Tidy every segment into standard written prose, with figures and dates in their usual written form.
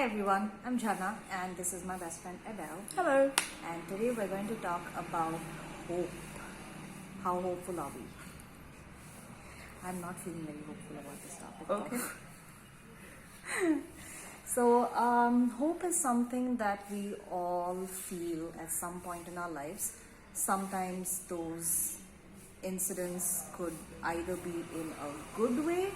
Hi everyone, I'm Jana and this is my best friend Edel. Hello. And today we're going to talk about hope. How hopeful are we? I'm not feeling very hopeful about this topic. Okay. So, hope is something that we all feel at some point in our lives. Sometimes those incidents could either be in a good way,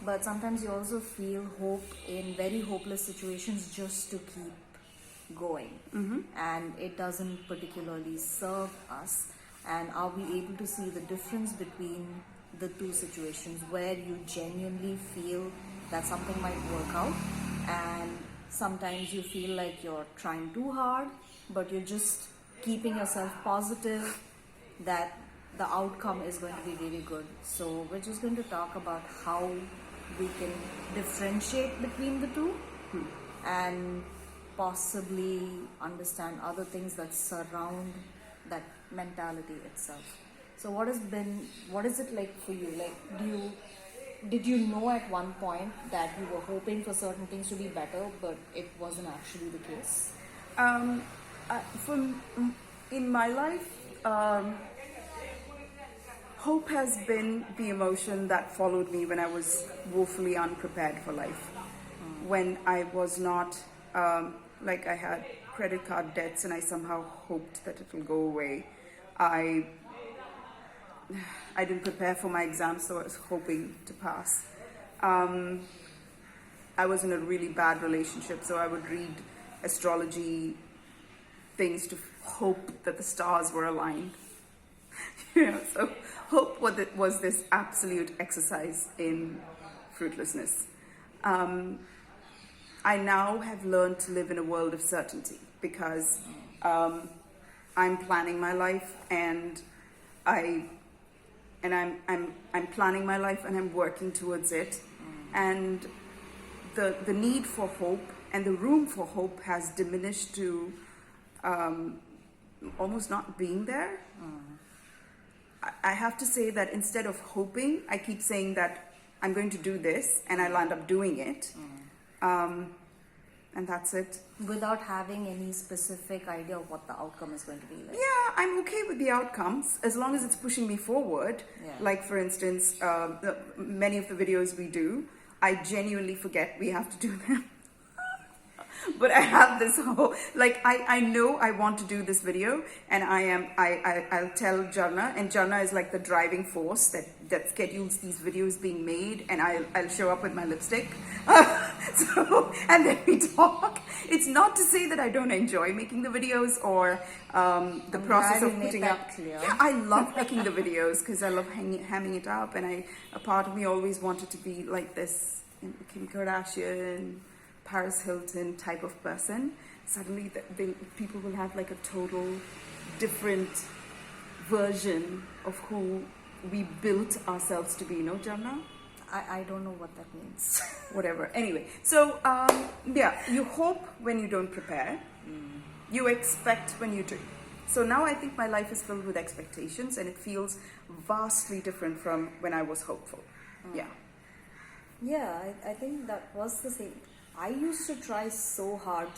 but sometimes you also feel hope in very hopeless situations just to keep going. And it doesn't particularly serve us. And are we able to see the difference between the two situations where you genuinely feel that something might work out, and sometimes you feel like you're trying too hard, but you're just keeping yourself positive that the outcome is going to be really good. So we're just going to talk about how we can differentiate between the two and possibly understand other things that surround that mentality itself. So what is it like for you? Like, did you know at one point that you were hoping for certain things to be better, but it wasn't actually the case? In my life, hope has been the emotion that followed me when I was woefully unprepared for life. When I was not, like I had credit card debts and I somehow hoped that it will go away. I didn't prepare for my exams, so I was hoping to pass. I was in a really bad relationship, so I would read astrology things to hope that the stars were aligned. So hope was this absolute exercise in fruitlessness. I now have learned to live in a world of certainty because I'm planning my life and I'm planning my life and I'm working towards it. And the need for hope and the room for hope has diminished to almost not being there. I have to say that instead of hoping, I keep saying that I'm going to do this and I'll end up doing it. And that's it. Without having any specific idea of what the outcome is going to be like. Yeah, I'm okay with the outcomes as long as it's pushing me forward. Yeah. Like, for instance, many of the videos we do, I genuinely forget we have to do them. But I have this whole, like, I know I want to do this video, and I'll tell Jarna, and Jarna is like the driving force that schedules these videos being made, and I'll show up with my lipstick. And then we talk. It's not to say that I don't enjoy making the videos or the process of putting up. Clear. Yeah, I love making the videos because I love hamming it up, and a part of me always wanted to be like this Kim Kardashian, Paris Hilton type of person. Suddenly people will have like a total different version of who we built ourselves to be, Janna? I don't know what that means. Whatever. Anyway, so yeah, you hope when you don't prepare. You expect when you do. So now I think my life is filled with expectations and it feels vastly different from when I was hopeful. Yeah. Yeah, I think that was the same. I used to try so hard.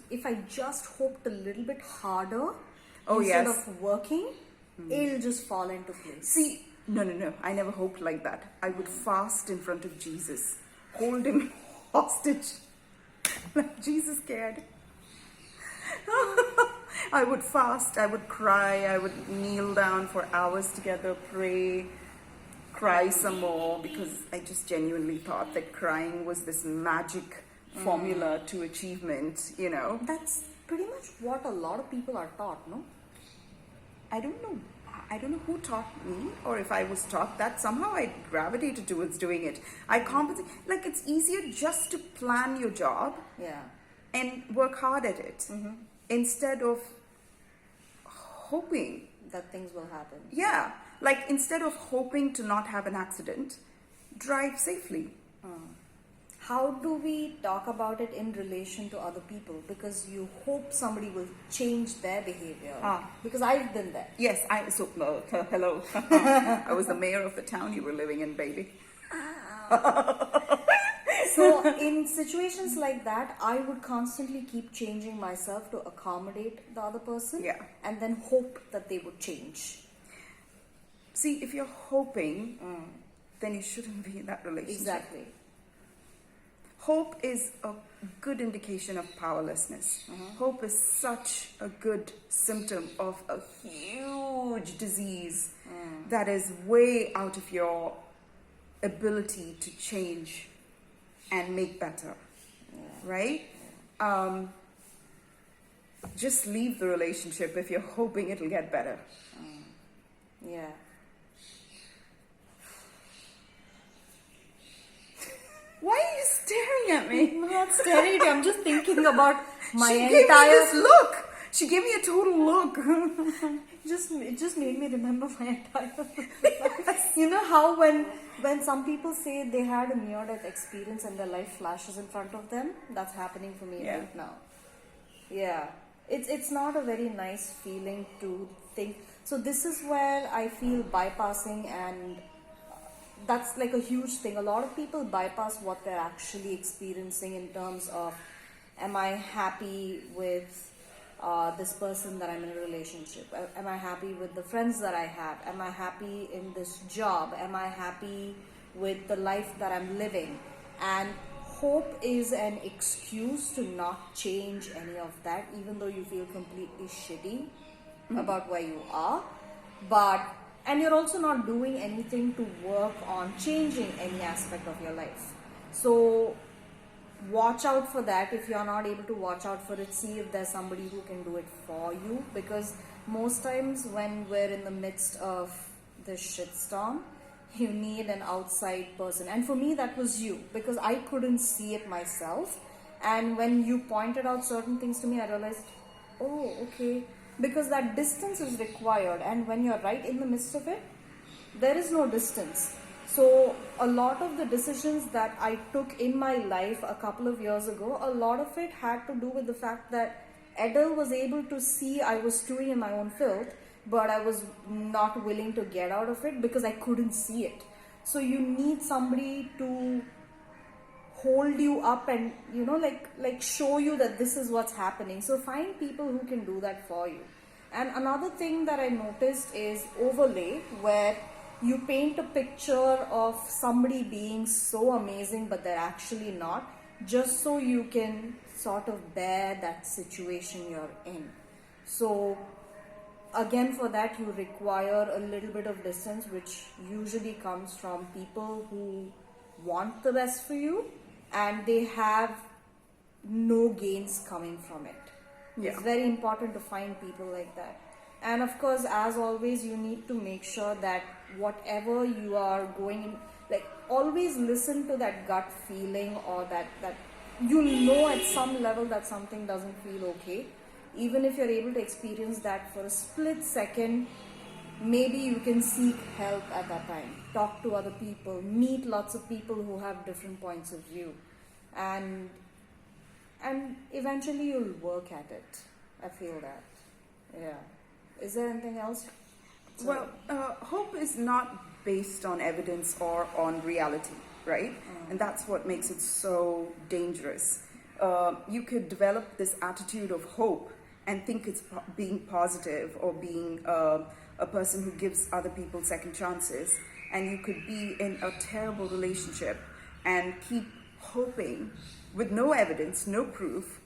If I just hoped a little bit harder instead of working, it'll just fall into place. See, no. I never hoped like that. I would fast in front of Jesus, hold him hostage, like Jesus cared. I would fast, I would cry, I would kneel down for hours together, pray, cry some more, because I just genuinely thought that crying was this magic formula to achievement, That's pretty much what a lot of people are taught, no? I don't know who taught me or if I was taught that. Somehow I gravitated towards doing it. I compensate. Like, it's easier just to plan your job and work hard at it instead of hoping that things will happen. Yeah, like instead of hoping to not have an accident, drive safely. How do we talk about it in relation to other people? Because you hope somebody will change their behavior. Because I've been there. Yes, hello. I was the mayor of the town you were living in, baby. So in situations like that, I would constantly keep changing myself to accommodate the other person, Yeah. and then hope that they would change. See, if you're hoping, then you shouldn't be in that relationship. Exactly. Hope is a good indication of powerlessness. Hope is such a good symptom of a huge disease that is way out of your ability to change and make better. Right? Just leave the relationship if you're hoping it'll get better. Yeah. Why are you staring at me? I'm not staring at you. I'm just thinking about my She gave me entire. this look. She gave me a total look. It just made me remember my entire life. You know how when some people say they had a near-death experience and their life flashes in front of them? That's happening for me Yeah. right now. Yeah. It's not a very nice feeling to think. So this is where I feel bypassing, and that's like a huge thing. A lot of people bypass what they're actually experiencing in terms of, am I happy with this person that I'm in a relationship? Am I happy with the friends that I have? Am I happy in this job? Am I happy with the life that I'm living? And hope is an excuse to not change any of that, even though you feel completely shitty about where you are. And you're also not doing anything to work on changing any aspect of your life. So watch out for that. If you're not able to watch out for it, see if there's somebody who can do it for you, because most times when we're in the midst of this shitstorm, you need an outside person. And for me, that was you, because I couldn't see it myself. And when you pointed out certain things to me, I realized, oh, okay, because that distance is required. And when you're right in the midst of it, there is no distance. So a lot of the decisions that I took in my life a couple of years ago, a lot of it had to do with the fact that Edel was able to see I was stewing in my own filth, but I was not willing to get out of it because I couldn't see it. So you need somebody to hold you up and, you know, like show you that this is what's happening. So find people who can do that for you. And another thing that I noticed is overlay, where you paint a picture of somebody being so amazing but they're actually not, just so you can sort of bear that situation you're in. So again, for that you require a little bit of distance, which usually comes from people who want the best for you and they have no gains coming from it. Yeah. It's very important to find people like that. And of course, as always, you need to make sure that whatever you are going in, like, always listen to that gut feeling, or that you know at some level that something doesn't feel okay. Even if you're able to experience that for a split second, maybe you can seek help at that time. Talk to other people, meet lots of people who have different points of view, and eventually you'll work at it. I feel that. Yeah. Is there anything else? Well, hope is not based on evidence or on reality, right? And that's what makes it so dangerous. You could develop this attitude of hope and think it's being positive, or being a person who gives other people second chances, and you could be in a terrible relationship and keep hoping with no evidence, no proof,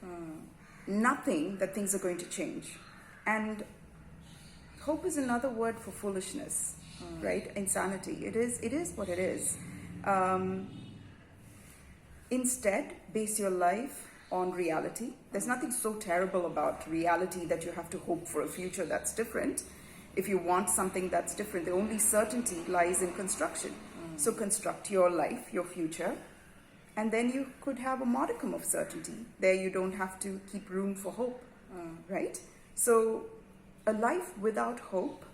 nothing, that things are going to change. And hope is another word for foolishness, right? Insanity. It is what it is. Instead, base your life on reality. There's nothing so terrible about reality that you have to hope for a future that's different. If you want something that's different, the only certainty lies in construction. So construct your life, your future, and then you could have a modicum of certainty. There you don't have to keep room for hope, right? So a life without hope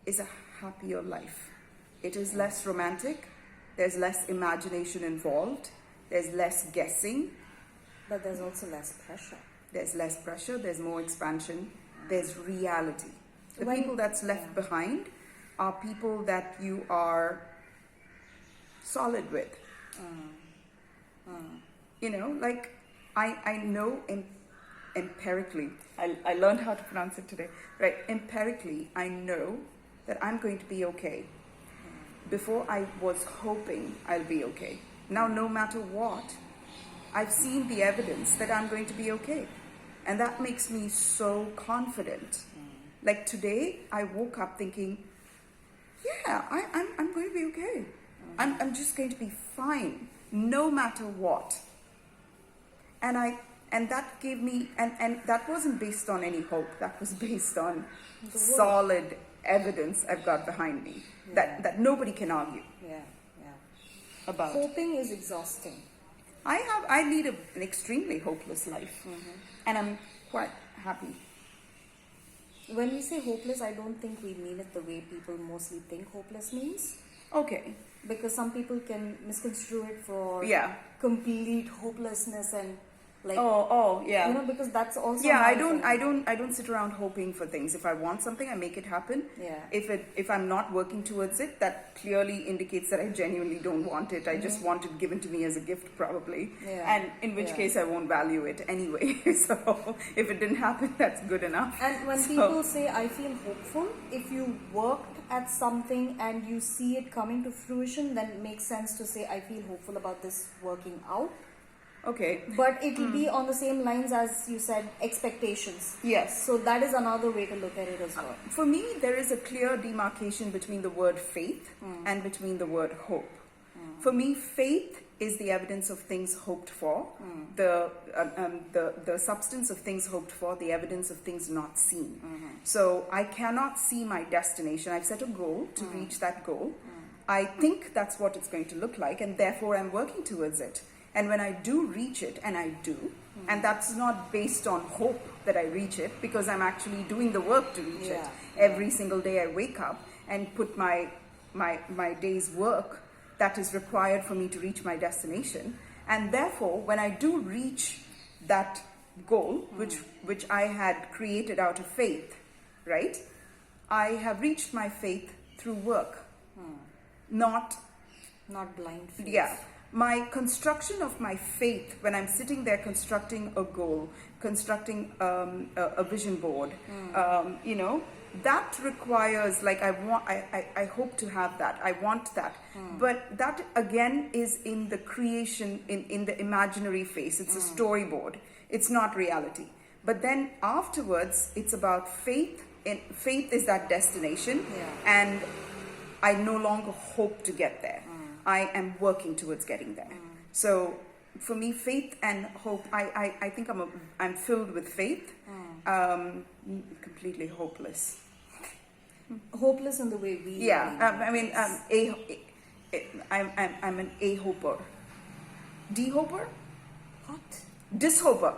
is a happier life. It is less romantic. There's less imagination involved. There's less guessing. But there's also less pressure. There's less pressure. There's more expansion. There's reality. The people that's left behind are people that you are solid with. You know, like I know empirically, I learned how to pronounce it today, right? Empirically, I know that I'm going to be okay. Before I was hoping I'll be okay. Now, no matter what, I've seen the evidence that I'm going to be okay. And that makes me so confident. Like today, I woke up thinking, yeah, I'm going to be okay. I'm just going to be fine, no matter what. And that gave me, and that wasn't based on any hope. That was based on solid evidence I've got behind me that nobody can argue about. Hoping is exhausting. I lead an extremely hopeless life, and I'm quite happy. When we say hopeless, I don't think we mean it the way people mostly think hopeless means. Okay. Because some people can misconstrue it for complete hopelessness and like yeah. You know, because that's also Yeah, another thing. I don't sit around hoping for things. If I want something, I make it happen. Yeah. If I'm not working towards it, that clearly indicates that I genuinely don't want it. I just want it given to me as a gift, probably. Yeah. And in which case I won't value it anyway. So if it didn't happen, that's good enough. And when people say I feel hopeful, if you worked at something and you see it coming to fruition, then it makes sense to say I feel hopeful about this working out. Okay. But it will be on the same lines as you said, expectations. Yes. So that is another way to look at it as well. For me, there is a clear demarcation between the word faith and between the word hope. For me, faith is the evidence of things hoped for, the substance of things hoped for, the evidence of things not seen. So I cannot see my destination. I've set a goal to reach that goal. I think that's what it's going to look like, and therefore I'm working towards it. And when I do reach it, and I do, and that's not based on hope that I reach it, because I'm actually doing the work to reach it. Every single day I wake up and put my day's work that is required for me to reach my destination. And therefore, when I do reach that goal, which I had created out of faith, right? I have reached my faith through work, not blind faith. Yeah. My construction of my faith, when I'm sitting there constructing a goal, constructing a vision board, you know, that requires, like, I hope to have that, I want that. But that again is in the creation, in the imaginary phase. It's a storyboard. It's not reality. But then afterwards, it's about faith. And faith is that destination. And I no longer hope to get there. I am working towards getting there. So for me, faith and hope, I think I'm filled with faith, completely hopeless. Hopeless in the way we I mean, I'm an A-hoper. D-hoper? What? Dishoper.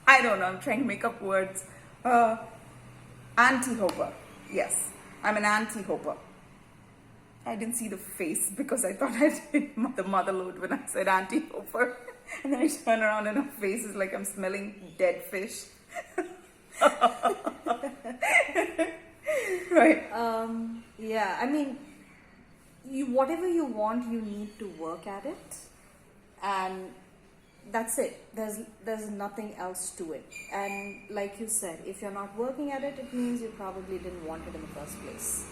I don't know, I'm trying to make up words. Anti-hoper. Yes, I'm an anti-hoper. I didn't see the face because I thought I did the mother load when I said anti-hoper. And then I turn around and her face is like I'm smelling dead fish. Right. Yeah, I mean, whatever you want, you need to work at it. And that's it. There's nothing else to it. And like you said, if you're not working at it, it means you probably didn't want it in the first place.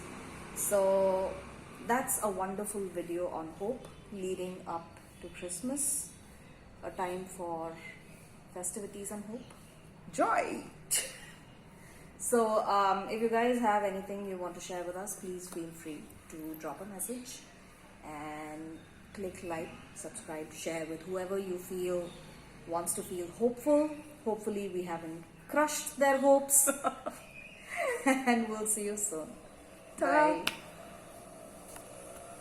So that's a wonderful video on hope leading up to Christmas, a time for festivities and hope. Joy. So if you guys have anything you want to share with us, please feel free to drop a message and click like, subscribe, share with whoever you feel wants to feel hopeful. Hopefully we haven't crushed their hopes. And we'll see you soon. Ta-da. Bye.